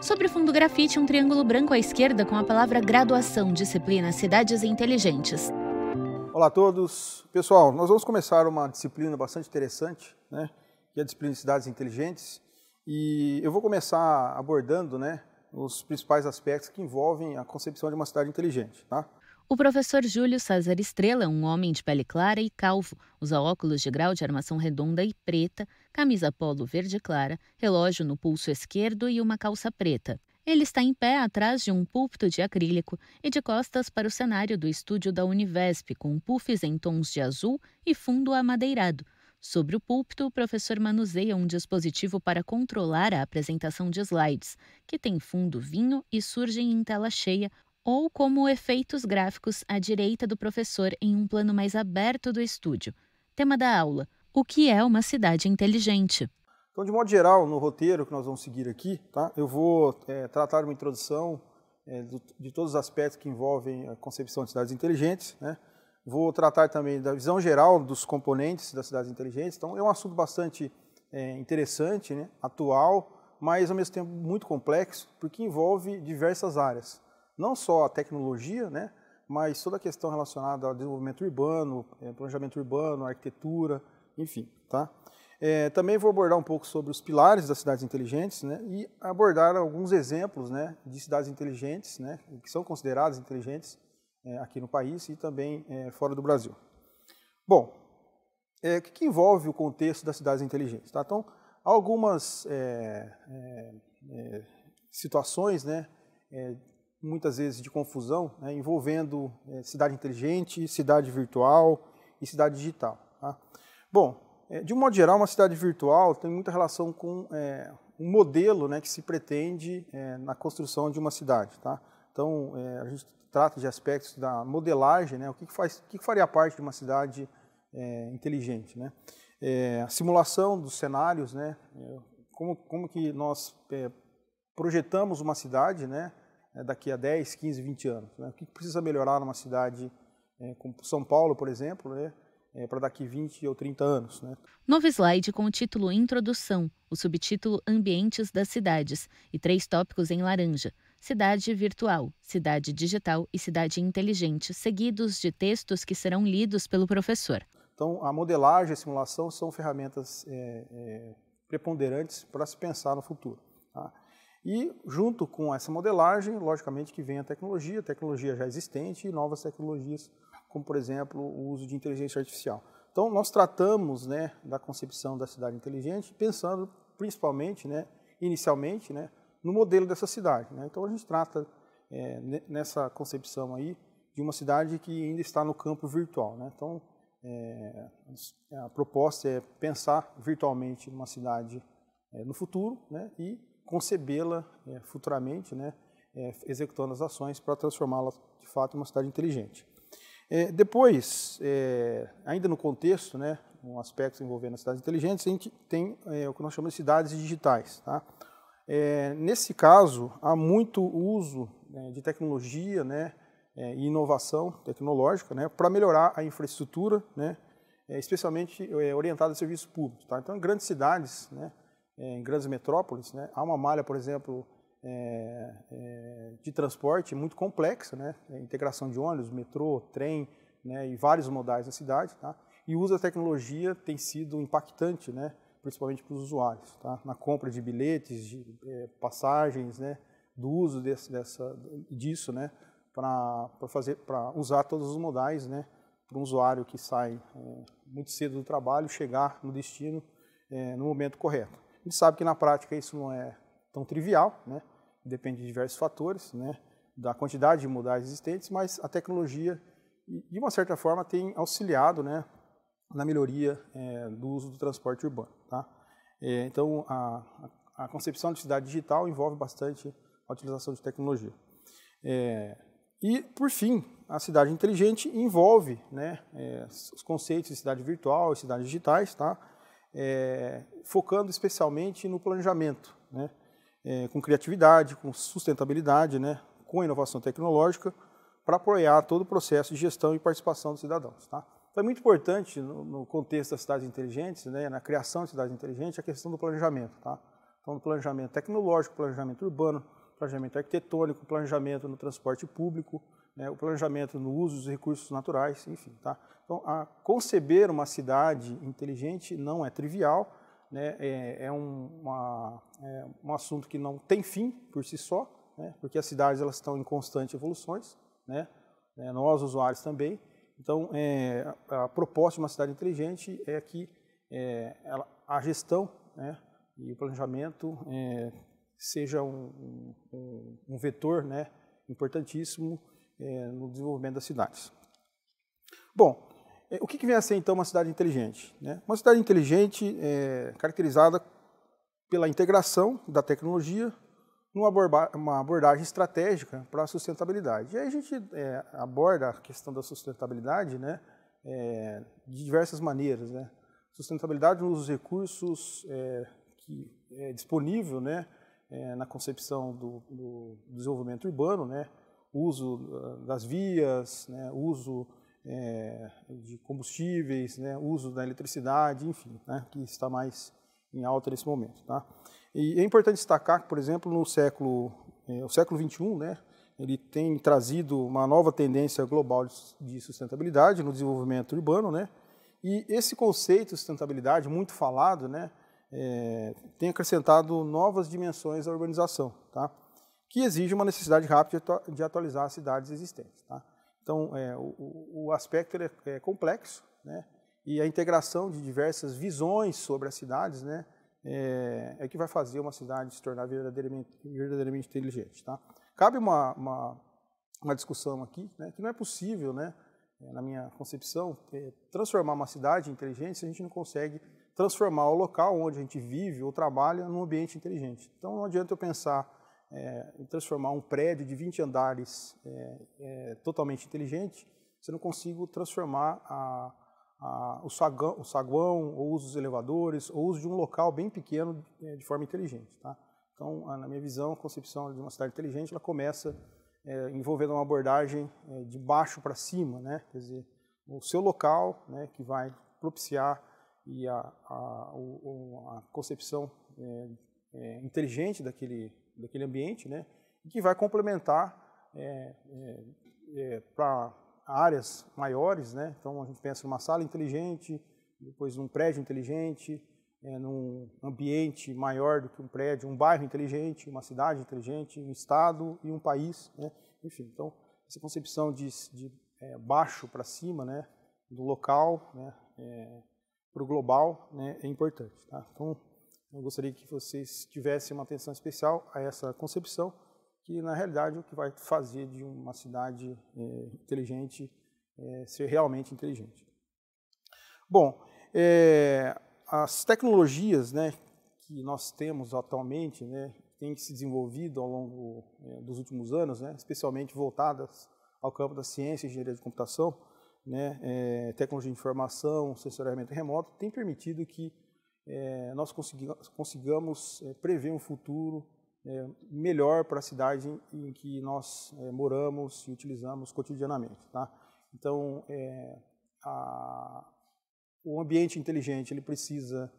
Sobre o fundo grafite, um triângulo branco à esquerda com a palavra graduação, disciplina Cidades Inteligentes. Olá a todos. Pessoal, nós vamos começar uma disciplina bastante interessante, né, que é a disciplina de Cidades Inteligentes. E eu vou começar abordando, né, os principais aspectos que envolvem a concepção de uma cidade inteligente, tá? O professor Júlio César Estrela, um homem de pele clara e calvo, usa óculos de grau de armação redonda e preta, camisa polo verde clara, relógio no pulso esquerdo e uma calça preta. Ele está em pé atrás de um púlpito de acrílico e de costas para o cenário do estúdio da Univesp, com puffs em tons de azul e fundo amadeirado. Sobre o púlpito, o professor manuseia um dispositivo para controlar a apresentação de slides, que tem fundo vinho e surgem em tela cheia, ou como efeitos gráficos à direita do professor em um plano mais aberto do estúdio. Tema da aula: o que é uma cidade inteligente? Então, de modo geral, no roteiro que nós vamos seguir aqui, tá, eu vou tratar uma introdução de todos os aspectos que envolvem a concepção de cidades inteligentes, né? Vou tratar também da visão geral dos componentes das cidades inteligentes. Então, é um assunto bastante interessante, né, atual, mas ao mesmo tempo muito complexo, porque envolve diversas áreas. Não só a tecnologia, né, mas toda a questão relacionada ao desenvolvimento urbano, planejamento urbano, arquitetura, enfim. Tá? Também vou abordar um pouco sobre os pilares das cidades inteligentes, né, e abordar alguns exemplos, né, de cidades inteligentes, né, que são consideradas inteligentes aqui no país e também fora do Brasil. Bom, o que envolve o contexto das cidades inteligentes? Tá? Então, há algumas situações, né, muitas vezes de confusão, né, envolvendo cidade inteligente, cidade virtual e cidade digital. Tá? Bom, de um modo geral, uma cidade virtual tem muita relação com um modelo, né, que se pretende na construção de uma cidade. Tá? Então, a gente trata de aspectos da modelagem, né, o que faria parte de uma cidade inteligente. Né? A simulação dos cenários, né, como que nós projetamos uma cidade, né, daqui a 10, 15, 20 anos. Né? O que precisa melhorar numa cidade como São Paulo, por exemplo, né? Para daqui 20 ou 30 anos. Né? Novo slide com o título Introdução, o subtítulo Ambientes das Cidades e 3 tópicos em laranja: Cidade Virtual, Cidade Digital e Cidade Inteligente, seguidos de textos que serão lidos pelo professor. Então, a modelagem e a simulação são ferramentas preponderantes para se pensar no futuro. Tá? E, junto com essa modelagem, logicamente que vem a tecnologia já existente e novas tecnologias, como, por exemplo, o uso de inteligência artificial. Então, nós tratamos, né, da concepção da cidade inteligente pensando principalmente, né, inicialmente, né, no modelo dessa cidade. Né? Então, a gente trata nessa concepção aí de uma cidade que ainda está no campo virtual. Né? Então, a proposta é pensar virtualmente numa cidade no futuro, né, e concebê-la futuramente, né, executando as ações para transformá-la de fato em uma cidade inteligente. Depois, ainda no contexto, né, um aspecto envolvendo as cidades inteligentes, a gente tem o que nós chamamos de cidades digitais. Tá? Nesse caso, há muito uso de tecnologia, né, e inovação tecnológica, né, para melhorar a infraestrutura, né, especialmente orientada a serviços públicos. Tá? Então, em grandes cidades, né, em grandes metrópoles, né, há uma malha, por exemplo, de transporte muito complexa, né, integração de ônibus, metrô, trem, né, e vários modais na cidade, tá? E o uso da tecnologia tem sido impactante, né, principalmente para os usuários, tá? Na compra de bilhetes, de passagens, né, do uso disso, né, para usar todos os modais, né, para um usuário que sai muito cedo do trabalho chegar no destino no momento correto. A gente sabe que na prática isso não é tão trivial, né? Depende de diversos fatores, né? Da quantidade de modais existentes, mas a tecnologia, de uma certa forma, tem auxiliado, né, na melhoria do uso do transporte urbano. Tá? Então, a concepção de cidade digital envolve bastante a utilização de tecnologia. E, por fim, a cidade inteligente envolve, né, os conceitos de cidade virtual e cidades digitais, tá? Focando especialmente no planejamento, né? Com criatividade, com sustentabilidade, né? Com inovação tecnológica, para apoiar todo o processo de gestão e participação dos cidadãos. Tá? Então é muito importante, no contexto das cidades inteligentes, né, na criação de cidades inteligentes, a questão do planejamento. Tá? Então, planejamento tecnológico, planejamento urbano, planejamento arquitetônico, planejamento no transporte público, né, o planejamento no uso dos recursos naturais, enfim. Tá? Então, conceber uma cidade inteligente não é trivial, né, é um assunto que não tem fim por si só, né, porque as cidades elas estão em constante evoluções, né, nós usuários também. Então, a proposta de uma cidade inteligente é que a gestão, né, e o planejamento seja um vetor, né, importantíssimo no desenvolvimento das cidades. Bom, o que vem a ser então uma cidade inteligente? Né? Uma cidade inteligente é caracterizada pela integração da tecnologia numa abordagem estratégica para a sustentabilidade. E aí a gente aborda a questão da sustentabilidade, né, de diversas maneiras. Né? Sustentabilidade nos recursos que é disponível, né, na concepção do desenvolvimento urbano, né, o uso das vias, né, uso de combustíveis, né, uso da eletricidade, enfim, né, que está mais em alta nesse momento. Tá? E é importante destacar que, por exemplo, no século XXI, né, ele tem trazido uma nova tendência global de sustentabilidade no desenvolvimento urbano, né, e esse conceito de sustentabilidade, muito falado, né, tem acrescentado novas dimensões à urbanização, tá? Que exige uma necessidade rápida de atualizar as cidades existentes. Tá? Então, o aspecto é complexo, né? E a integração de diversas visões sobre as cidades, né, é que vai fazer uma cidade se tornar verdadeiramente inteligente. Tá? Cabe uma discussão aqui, né, que não é possível, né, na minha concepção, transformar uma cidade inteligente se a gente não consegue transformar o local onde a gente vive ou trabalha num ambiente inteligente. Então, não adianta eu pensar em transformar um prédio de 20 andares totalmente inteligente, se eu não consigo transformar o saguão, ou uso dos elevadores, ou uso de um local bem pequeno de forma inteligente. Tá? Então, na minha visão, a concepção de uma cidade inteligente ela começa envolvendo uma abordagem de baixo para cima, né? Quer dizer, o seu local, né, que vai propiciar e a concepção inteligente daquele ambiente, né, que vai complementar para áreas maiores, né? Então a gente pensa numa sala inteligente, depois num prédio inteligente, num ambiente maior do que um prédio, um bairro inteligente, uma cidade inteligente, um estado e um país, né? Enfim, então essa concepção de baixo para cima, né, do local, né, para o global, né, é importante. Tá? Então, eu gostaria que vocês tivessem uma atenção especial a essa concepção, que na realidade é o que vai fazer de uma cidade inteligente ser realmente inteligente. Bom, as tecnologias, né, que nós temos atualmente, né, têm se desenvolvido ao longo dos últimos anos, né, especialmente voltadas ao campo da ciência e engenharia de computação, né, tecnologia de informação, sensoriamento remoto, tem permitido que nós consigamos prever um futuro melhor para a cidade em que nós moramos e utilizamos cotidianamente. Tá? Então, o ambiente inteligente ele precisa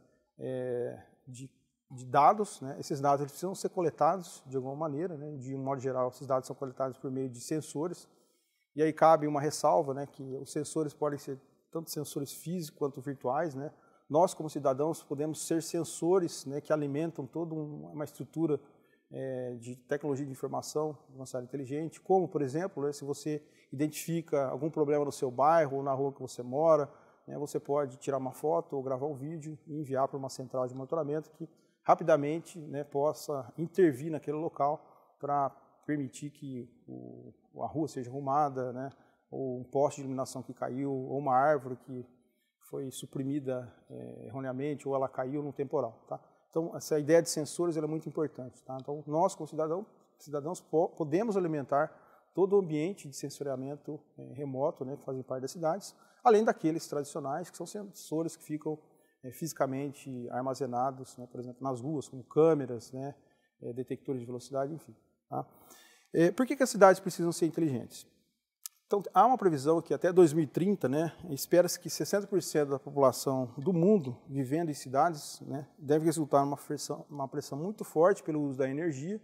de dados, né? Esses dados eles precisam ser coletados de alguma maneira, né? De um modo geral, esses dados são coletados por meio de sensores, e aí cabe uma ressalva, né, que os sensores podem ser tanto sensores físicos quanto virtuais, né? Nós, como cidadãos, podemos ser sensores, né, que alimentam toda uma estrutura de tecnologia de informação de uma cidade inteligente, como, por exemplo, né, se você identifica algum problema no seu bairro ou na rua que você mora, né, você pode tirar uma foto ou gravar um vídeo e enviar para uma central de monitoramento que rapidamente, né, possa intervir naquele local para permitir que a rua seja arrumada, né, ou um poste de iluminação que caiu, ou uma árvore que foi suprimida erroneamente, ou ela caiu num temporal. Tá? Então, essa ideia de sensores é muito importante. Tá? Então, nós, como cidadãos, podemos alimentar todo o ambiente de sensoriamento remoto, né, que fazem parte das cidades, além daqueles tradicionais, que são sensores que ficam fisicamente armazenados, né, por exemplo, nas ruas, como câmeras, né, detectores de velocidade, enfim. Tá? Por que as cidades precisam ser inteligentes? Então, há uma previsão que até 2030, né, espera-se que 60% da população do mundo vivendo em cidades, né, deve resultar numa pressão muito forte pelo uso da energia,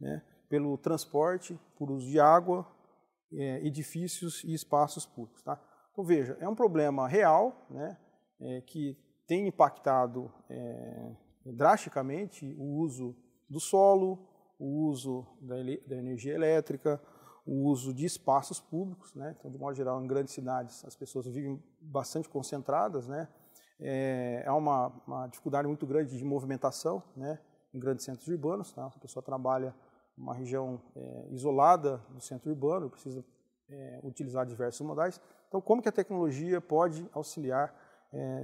né, pelo transporte, por uso de água, edifícios e espaços públicos. Tá? Então, veja, é um problema real, né, que tem impactado drasticamente o uso do solo, o uso da energia elétrica, o uso de espaços públicos, né? Então, de modo geral, em grandes cidades, as pessoas vivem bastante concentradas, né? Há uma dificuldade muito grande de movimentação, né? Em grandes centros urbanos, tá? A pessoa trabalha em uma região isolada do centro urbano, precisa utilizar diversos modais. Então, como que a tecnologia pode auxiliar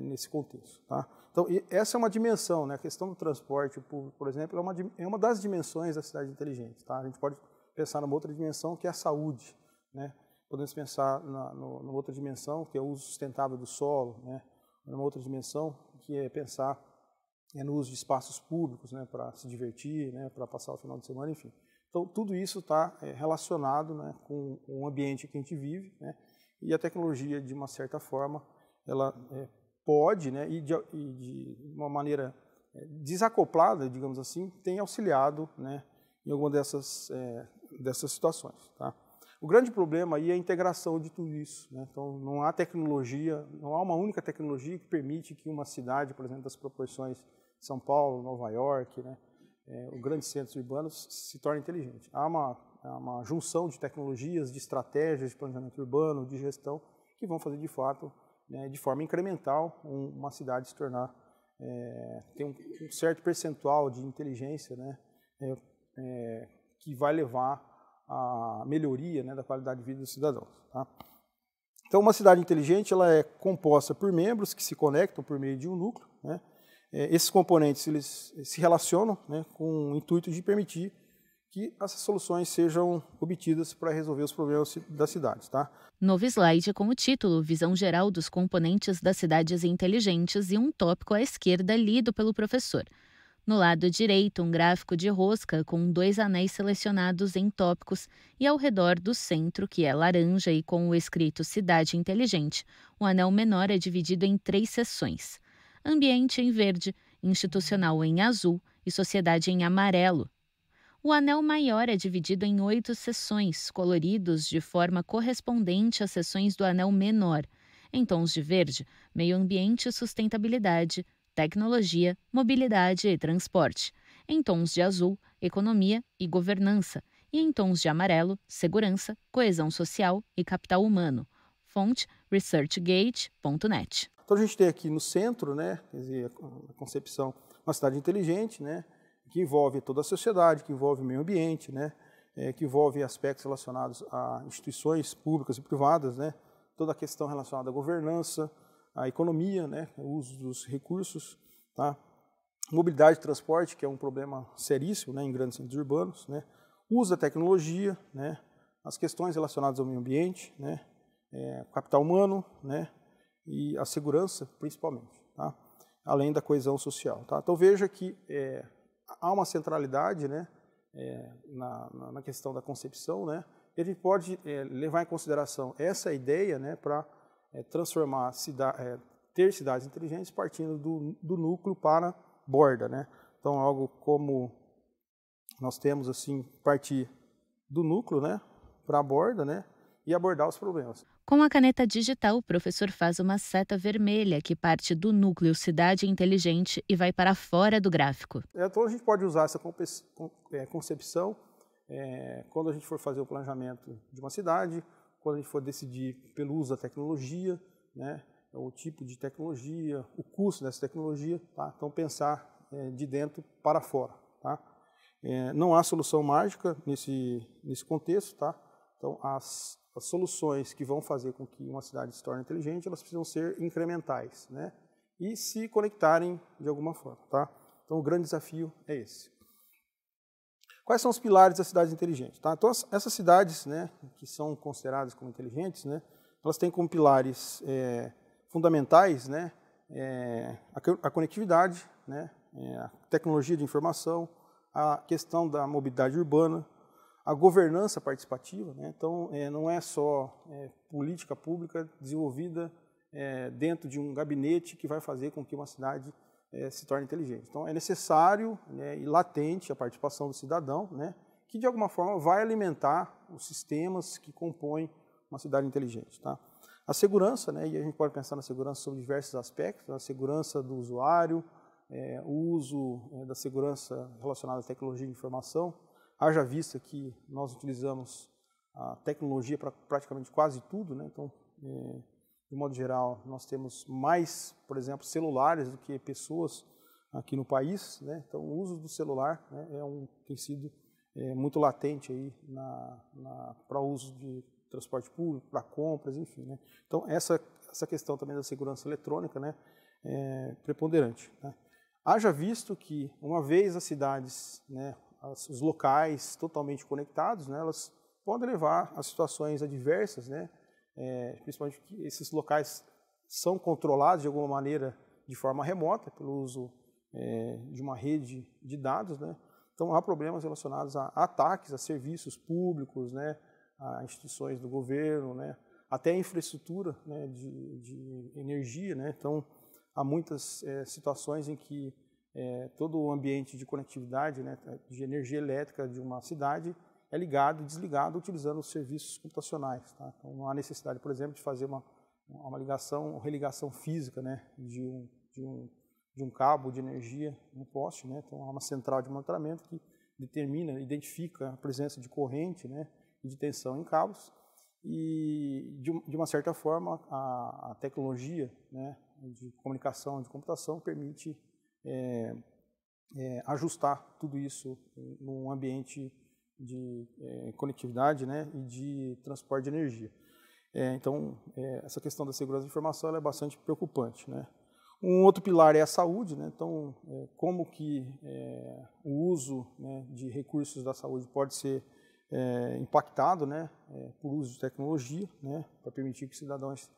nesse contexto, tá? Então, essa é uma dimensão, né? A questão do transporte público, por exemplo, é uma das dimensões da cidade inteligente, tá? A gente pode pensar numa outra dimensão, que é a saúde, né? Podemos pensar numa outra dimensão, que é o uso sustentável do solo, né? Numa outra dimensão, que é pensar no uso de espaços públicos, né? Para se divertir, né? Para passar o final de semana, enfim. Então, tudo isso está relacionado, né? Com o ambiente que a gente vive, né? E a tecnologia, de uma certa forma, ela pode, né? E de uma maneira desacoplada, digamos assim, tem auxiliado, né? Em alguma dessas situações. Tá? O grande problema aí é a integração de tudo isso. Né? Então, não há tecnologia, não há uma única tecnologia que permite que uma cidade, por exemplo, das proporções de São Paulo, Nova York, né, os grandes centros urbanos, se torne inteligente. Há uma junção de tecnologias, de estratégias de planejamento urbano, de gestão, que vão fazer, de fato, né, de forma incremental, uma cidade se tornar, ter um certo percentual de inteligência, né, que vai levar à melhoria, né, da qualidade de vida dos cidadãos. Tá? Então, uma cidade inteligente ela é composta por membros que se conectam por meio de um núcleo. Né? Esses componentes eles se relacionam, né, com o intuito de permitir que essas soluções sejam obtidas para resolver os problemas das cidades. Tá? Novo slide com o título Visão Geral dos Componentes das Cidades Inteligentes e um tópico à esquerda lido pelo professor. No lado direito, um gráfico de rosca com 2 anéis selecionados em tópicos e ao redor do centro, que é laranja e com o escrito Cidade Inteligente, o anel menor é dividido em 3 seções. Ambiente em verde, institucional em azul e sociedade em amarelo. O anel maior é dividido em 8 seções, coloridos de forma correspondente às seções do anel menor, em tons de verde, meio ambiente e sustentabilidade, tecnologia, mobilidade e transporte, em tons de azul, economia e governança, e em tons de amarelo, segurança, coesão social e capital humano. Fonte researchgate.net. Então a gente tem aqui no centro, né, quer dizer, a concepção de uma cidade inteligente, né, que envolve toda a sociedade, que envolve o meio ambiente, né, que envolve aspectos relacionados a instituições públicas e privadas, né, toda a questão relacionada à governança, a economia, né, o uso dos recursos, tá? Mobilidade e transporte, que é um problema seríssimo, né, em grandes centros urbanos, né? O uso da tecnologia, né, as questões relacionadas ao meio ambiente, né, capital humano, né, e a segurança, principalmente, tá? Além da coesão social. Tá? Então veja que há uma centralidade, né, na questão da concepção, né, e a gente pode levar em consideração essa ideia, né, para transformar ter cidades inteligentes partindo do núcleo para a borda, né? Então, algo como nós temos assim, partir do núcleo, né, para a borda, né, e abordar os problemas. Com a caneta digital, o professor faz uma seta vermelha que parte do núcleo cidade inteligente e vai para fora do gráfico. Então, a gente pode usar essa concepção quando a gente for fazer o planejamento de uma cidade, quando a gente for decidir pelo uso da tecnologia, né, o tipo de tecnologia, o custo dessa tecnologia, tá? Então pensar de dentro para fora. Tá? Não há solução mágica nesse contexto. Tá? Então as soluções que vão fazer com que uma cidade se torne inteligente, elas precisam ser incrementais, né, e se conectarem de alguma forma. Tá? Então o grande desafio é esse. Quais são os pilares das cidades inteligentes? Tá? Então, essas cidades, né, que são consideradas como inteligentes, né, elas têm como pilares fundamentais, né, a conectividade, né, a tecnologia de informação, a questão da mobilidade urbana, a governança participativa, né? Então, não é só política pública desenvolvida dentro de um gabinete que vai fazer com que uma cidade se torne inteligente. Então, é necessário, né, e latente a participação do cidadão, né, que de alguma forma vai alimentar os sistemas que compõem uma cidade inteligente. Tá? A segurança, né, e a gente pode pensar na segurança sobre diversos aspectos, a segurança do usuário, o uso da segurança relacionada à tecnologia de informação, haja vista que nós utilizamos a tecnologia para praticamente quase tudo, né, então, de modo geral, nós temos mais, por exemplo, celulares do que pessoas aqui no país, né, então o uso do celular, né, tem sido muito latente aí para o uso de transporte público, para compras, enfim. Né? Então, essa questão também da segurança eletrônica, né, é preponderante. Né? Haja visto que, uma vez as cidades, né, os locais totalmente conectados, né, elas podem levar a situações adversas, né, principalmente que esses locais são controlados de alguma maneira de forma remota, pelo uso de uma rede de dados, né? Então, há problemas relacionados a ataques a serviços públicos, né, a instituições do governo, né, até a infraestrutura, né, de energia. Né? Então, há muitas situações em que todo o ambiente de conectividade, né, de energia elétrica de uma cidade é ligado e desligado utilizando os serviços computacionais. Tá? Então, não há necessidade, por exemplo, de fazer uma ligação ou religação física, né, de um cabo de energia no poste, né? Então há uma central de monitoramento que identifica a presença de corrente, né, e de tensão em cabos, e de uma certa forma a tecnologia, né, de comunicação, de computação permite ajustar tudo isso num ambiente de conectividade, né, e de transporte de energia. Então essa questão da segurança da informação ela é bastante preocupante, né? Um outro pilar é a saúde, né? Então, como que o uso, né, de recursos da saúde pode ser impactado, né, por uso de tecnologia, né, para permitir que os cidadãos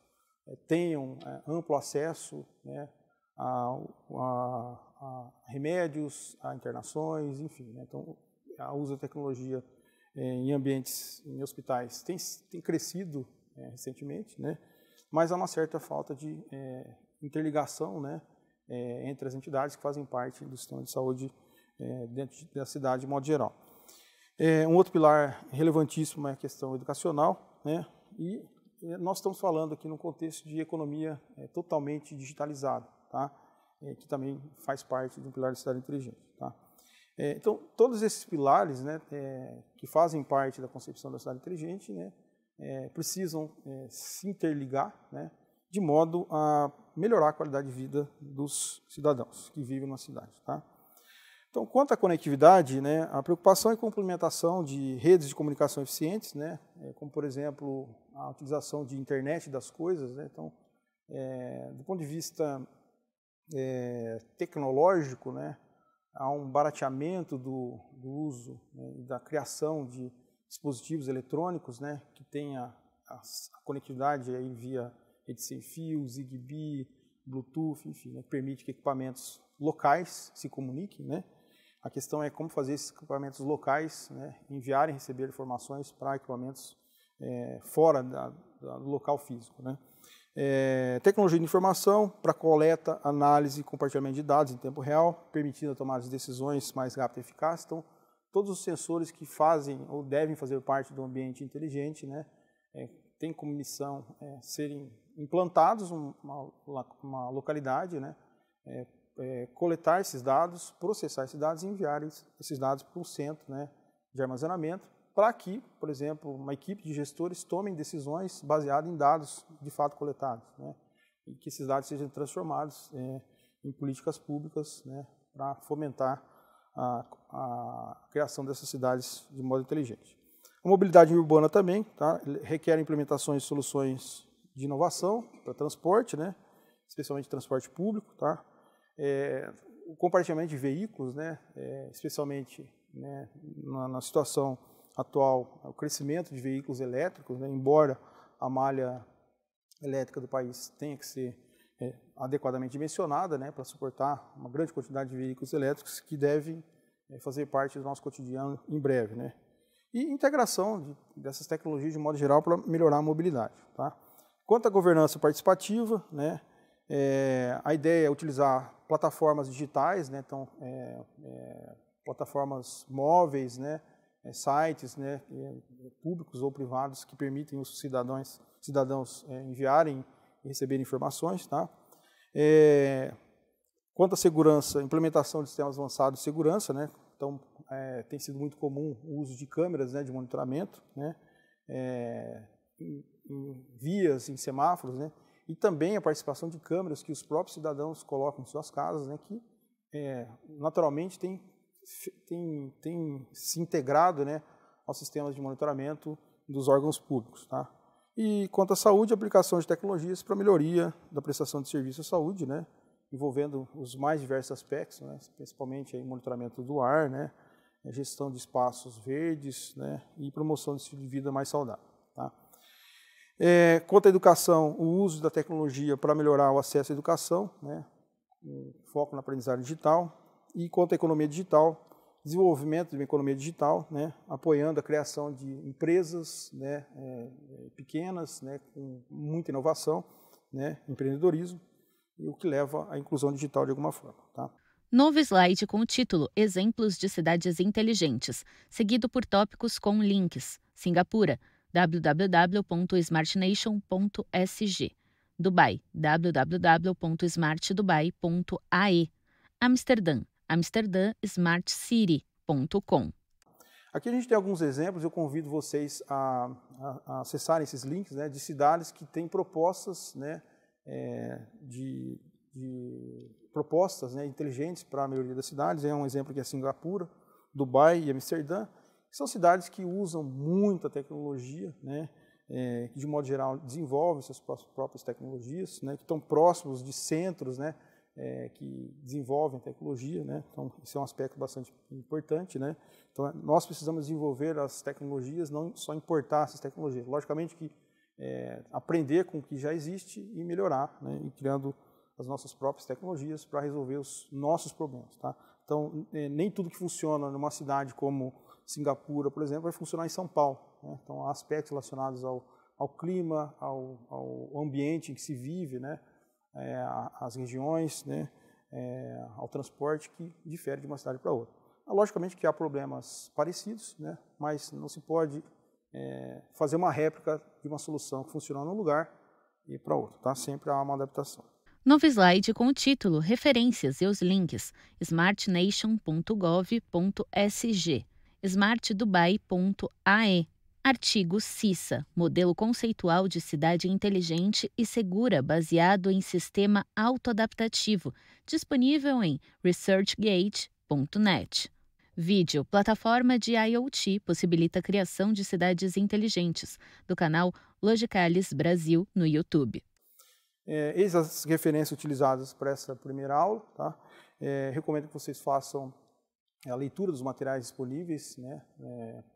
tenham amplo acesso, né, a remédios, a internações, enfim. Né? Então, o uso da tecnologia em ambientes, em hospitais, tem crescido recentemente, né? Mas há uma certa falta de interligação, né, entre as entidades que fazem parte do sistema de saúde dentro da cidade de modo geral. Um outro pilar relevantíssimo é a questão educacional, né, e nós estamos falando aqui num contexto de economia totalmente digitalizada, tá, que também faz parte de um pilar de cidade inteligente. Tá. Então, todos esses pilares, né, que fazem parte da concepção da cidade inteligente, né, precisam se interligar, né, de modo a melhorar a qualidade de vida dos cidadãos que vivem na cidade. Tá? Então, quanto à conectividade, né, a preocupação é com a implementação de redes de comunicação eficientes, né, como, por exemplo, a utilização de internet das coisas. Né, então, do ponto de vista tecnológico, né, há um barateamento do uso, né, e da criação de dispositivos eletrônicos, né, que tenha a conectividade aí via rede sem fio, Zigbee, Bluetooth, enfim, né, permite que equipamentos locais se comuniquem. Né? A questão é como fazer esses equipamentos locais, né, enviarem e receber informações para equipamentos fora do local físico. Né? Tecnologia de informação para coleta, análise e compartilhamento de dados em tempo real, permitindo a tomada de decisões mais rápida e eficaz. Então, todos os sensores que fazem ou devem fazer parte do ambiente inteligente, né, têm como missão serem implantados uma localidade, né, coletar esses dados, processar esses dados e enviar esses dados para um centro, né, de armazenamento, para que, por exemplo, uma equipe de gestores tomem decisões baseadas em dados de fato coletados, né, e que esses dados sejam transformados em políticas públicas, né, para fomentar a criação dessas cidades de modo inteligente. A mobilidade urbana também, tá, requer implementações de soluções de inovação para transporte, né, especialmente transporte público. Tá, o compartilhamento de veículos, né, especialmente, né, na situação atual, o crescimento de veículos elétricos, né, embora a malha elétrica do país tenha que ser adequadamente dimensionada, né, para suportar uma grande quantidade de veículos elétricos que devem fazer parte do nosso cotidiano em breve. Né. e integração dessas tecnologias de modo geral para melhorar a mobilidade. Tá? Quanto à governança participativa, né, a ideia é utilizar plataformas digitais, né, então, plataformas móveis, né, sites, né, públicos ou privados que permitem os cidadãos enviarem e receberem informações. Tá? Quanto à segurança, implementação de sistemas avançados de segurança, né, então, tem sido muito comum o uso de câmeras, né, de monitoramento, né, em vias, em semáforos, né, e também a participação de câmeras que os próprios cidadãos colocam em suas casas, né, que naturalmente tem se integrado, né, aos sistemas de monitoramento dos órgãos públicos. Tá? E quanto à saúde, a aplicação de tecnologias para melhoria da prestação de serviço à saúde, né, envolvendo os mais diversos aspectos, né, principalmente aí, monitoramento do ar, né, gestão de espaços verdes, né, e promoção de estilo de vida mais saudável. Tá? Quanto à educação, o uso da tecnologia para melhorar o acesso à educação, né, foco na aprendizagem digital. E quanto à economia digital, desenvolvimento de uma economia digital, né, apoiando a criação de empresas, né, pequenas, né, com muita inovação, né, empreendedorismo, e o que leva à inclusão digital de alguma forma. Tá? Novo slide com o título Exemplos de cidades inteligentes, seguido por tópicos com links. Singapura, www.smartnation.sg. Dubai, www.smartdubai.ae. Amsterdã, amsterdansmartcity.com. Aqui a gente tem alguns exemplos, eu convido vocês a acessarem esses links, né, de cidades que têm propostas, né, propostas, né, inteligentes para a melhoria das cidades. Um exemplo aqui é Singapura, Dubai e Amsterdã, que são cidades que usam muita tecnologia, né, que de modo geral desenvolvem suas próprias tecnologias, né, que estão próximos de centros, né, que desenvolvem tecnologia, né, então esse é um aspecto bastante importante, né. Então nós precisamos desenvolver as tecnologias, não só importar essas tecnologias. Logicamente que aprender com o que já existe e melhorar, né, e criando as nossas próprias tecnologias para resolver os nossos problemas. Tá? Então, nem tudo que funciona numa cidade como Singapura, por exemplo, vai funcionar em São Paulo. Né? Então, há aspectos relacionados ao clima, ao ambiente em que se vive, né? Às regiões, né? Ao transporte, que difere de uma cidade para outra. Logicamente que há problemas parecidos, né? Mas não se pode fazer uma réplica de uma solução que funciona num lugar e para outro. Tá? Sempre há uma adaptação. Novo slide com o título Referências e os links smartnation.gov.sg, smartdubai.ae. Artigo CISA, modelo conceitual de cidade inteligente e segura baseado em sistema autoadaptativo, disponível em researchgate.net. Vídeo, plataforma de IoT, possibilita a criação de cidades inteligentes, do canal Logicalis Brasil no YouTube. Eis as referências utilizadas para essa primeira aula. Tá? Recomendo que vocês façam a leitura dos materiais disponíveis, né,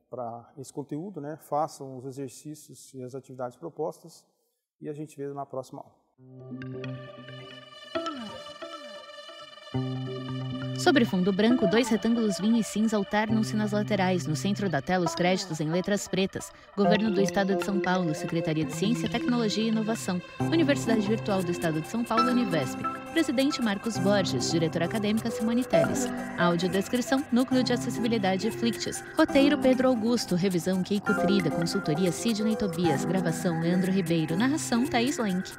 para esse conteúdo, né, façam os exercícios e as atividades propostas e a gente vê na próxima aula. Sobre fundo branco, 2 retângulos vinho e cinza alternam-se nas laterais. No centro da tela, os créditos em letras pretas. Governo do Estado de São Paulo, Secretaria de Ciência, Tecnologia e Inovação. Universidade Virtual do Estado de São Paulo, Univesp. Presidente Marcos Borges, diretora acadêmica Simone Teles. Audiodescrição, Núcleo de Acessibilidade Flictis. Roteiro Pedro Augusto, revisão Keiko Trida, consultoria Sidney Tobias, gravação Leandro Ribeiro, narração Thaís Lenk.